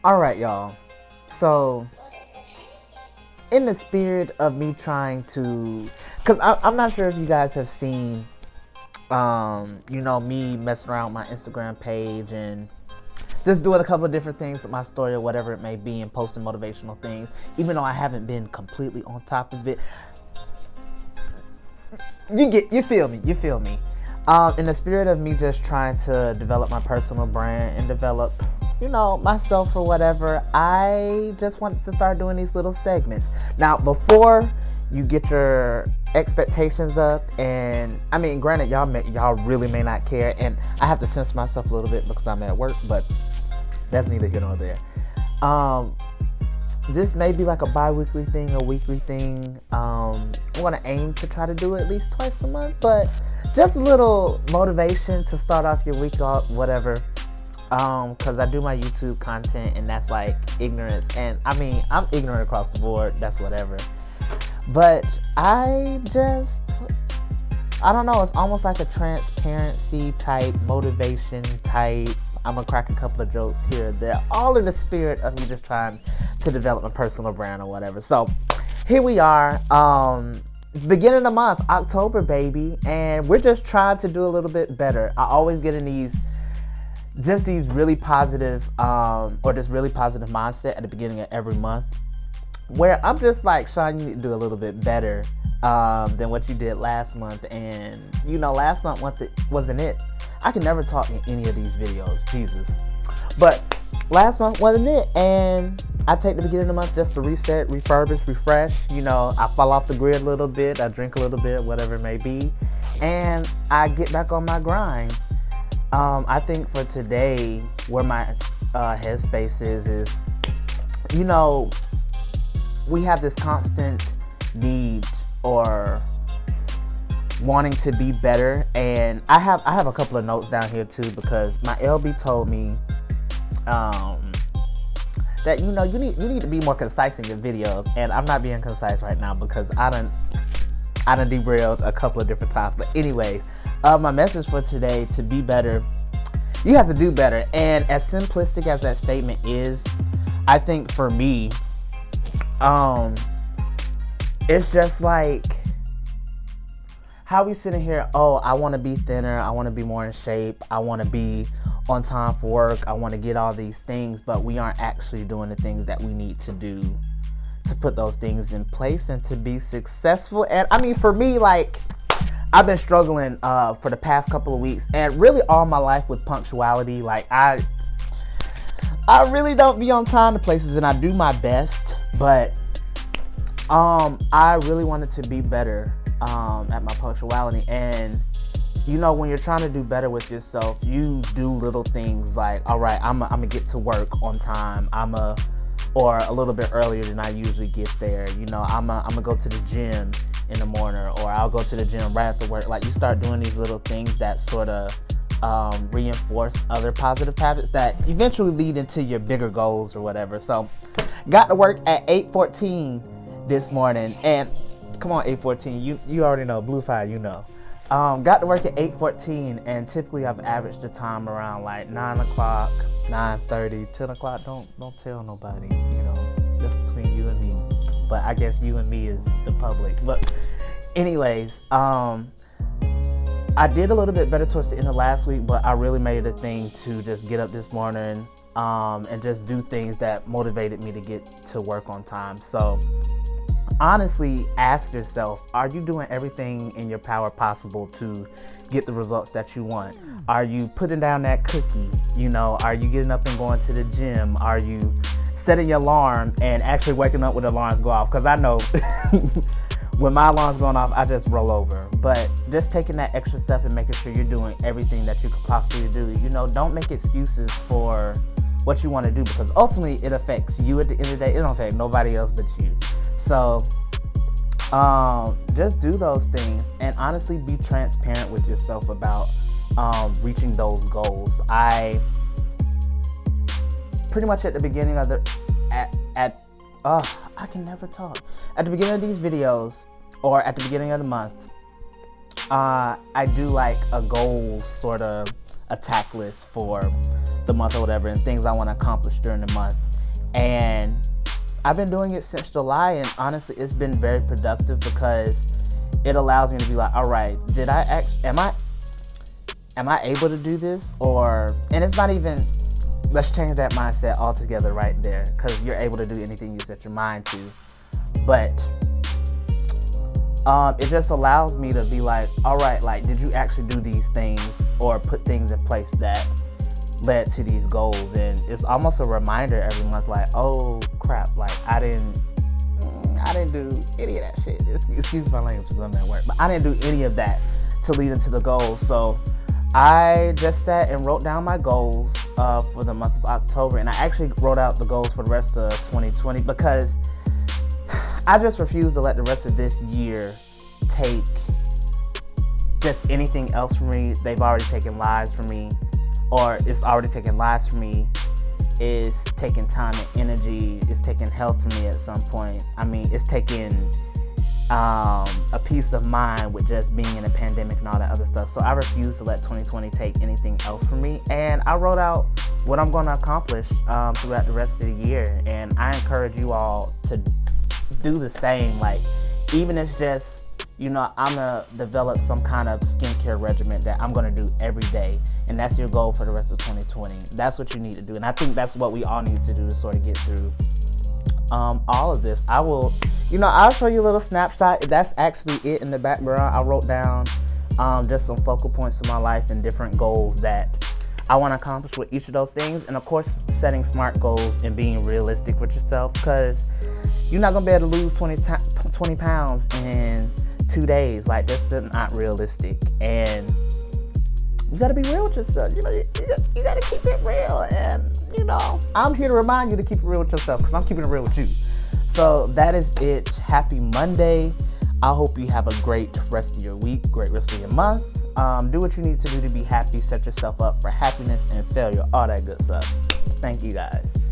All right, y'all. So, in the spirit of me trying to, because I'm not sure if you guys have seen, me messing around with my Instagram page and just doing a couple of different things with my story or whatever it may be and posting motivational things, even though I haven't been completely on top of it. You feel me. In the spirit of me just trying to develop my personal brand and develop, myself or whatever, I just wanted to start doing these little segments. Now, before you get your expectations up, and I mean, granted, y'all really may not care, and I have to censor myself a little bit because I'm at work, but that's neither here nor there. This may be like a bi-weekly thing, a weekly thing. I'm gonna aim to try to do it at least twice a month, but just a little motivation to start off your week off, whatever. Because I do my YouTube content, and that's like ignorance, and I mean, I'm ignorant across the board. That's whatever. But I don't know. It's almost like a transparency type, motivation type. I'm gonna crack a couple of jokes here and there, all in the spirit of me just trying to develop a personal brand or whatever. So here we are, beginning of the month, October, baby, and we're just trying to do a little bit better. I always get in these really positive, or this really positive mindset at the beginning of every month, where I'm just like, Sean, you need to do a little bit better than what you did last month. And last month wasn't it. I can never talk in any of these videos, Jesus. But last month wasn't it, and I take the beginning of the month just to reset, refurbish, refresh. I fall off the grid a little bit, I drink a little bit, whatever it may be, and I get back on my grind. I think for today, where my headspace is, we have this constant need or wanting to be better, and I have a couple of notes down here too, because my LB told me that you need to be more concise in your videos, and I'm not being concise right now because I done derailed a couple of different times. But anyways, my message for today: to be better, you have to do better. And as simplistic as that statement is, I think for me, it's just like how we sitting here, I want to be thinner, I want to be more in shape, I want to be on time for work, I want to get all these things, but we aren't actually doing the things that we need to do to put those things in place and to be successful. And I mean, for me, like, I've been struggling for the past couple of weeks and really all my life with punctuality. Like, I really don't be on time to places, and I do my best, but I really wanted to be better at my punctuality. And when you're trying to do better with yourself, you do little things like, all right, I'm gonna get to work on time, or a little bit earlier than I usually get there. I'm gonna go to the gym in the morning, or I'll go to the gym right after work. Like, you start doing these little things that sort of reinforce other positive habits that eventually lead into your bigger goals or whatever. So got to work at 8:14 this morning, and come on, 8:14, you already know, Blue Fire, got to work at 8:14, and typically I've averaged the time around like 9 o'clock, 9:30, 10 o'clock. Don't tell nobody, that's between you and me, but I guess you and me is the public. But anyways, I did a little bit better towards the end of last week, but I really made it a thing to just get up this morning and just do things that motivated me to get to work on time. So honestly, ask yourself, are you doing everything in your power possible to get the results that you want? Are you putting down that cookie? Are you getting up and going to the gym? Are you setting your alarm and actually waking up when the alarms go off? Because I know when my alarm's going off, I just roll over. But just taking that extra step and making sure you're doing everything that you could possibly do. Don't make excuses for what you want to do, because ultimately it affects you at the end of the day. It don't affect nobody else but you. So just do those things, and honestly be transparent with yourself about reaching those goals. I pretty much at the beginning of I can never talk. At the beginning of these videos, or at the beginning of the month, I do like a goal sort of attack list for the month or whatever, and things I want to accomplish during the month. And I've been doing it since July, and honestly, it's been very productive because it allows me to be like, all right, am I able to do this? And it's not even, let's change that mindset altogether right there, because you're able to do anything you set your mind to. But it just allows me to be like, all right, like, did you actually do these things or put things in place that led to these goals? And it's almost a reminder every month, like, oh crap, like I didn't do any of that shit. Excuse my language because I'm at work, but I didn't do any of that to lead into the goals. So I just sat and wrote down my goals for the month of October, and I actually wrote out the goals for the rest of 2020 because I just refuse to let the rest of this year take just anything else from me. They've already taken lives from me, or it's already taken lives from me. It's taking time and energy. It's taking health from me at some point. I mean, it's taking a peace of mind with just being in a pandemic and all that other stuff. So I refuse to let 2020 take anything else from me. And I wrote out what I'm going to accomplish throughout the rest of the year. And I encourage you all to do the same. Like, even if it's just, I'm going to develop some kind of skincare regimen that I'm going to do every day. And that's your goal for the rest of 2020. That's what you need to do. And I think that's what we all need to do to sort of get through all of this. I'll show you a little snapshot. That's actually it in the background. I wrote down just some focal points in my life and different goals that I want to accomplish with each of those things. And of course, setting smart goals and being realistic with yourself, because you're not going to be able to lose 20 pounds in 2 days. Like, that's not realistic. And you got to be real with yourself. You got to keep it real. And, I'm here to remind you to keep it real with yourself, because I'm keeping it real with you. So that is it. Happy Monday. I hope you have a great rest of your week, great rest of your month. Do what you need to do to be happy. Set yourself up for happiness and failure, all that good stuff. Thank you guys.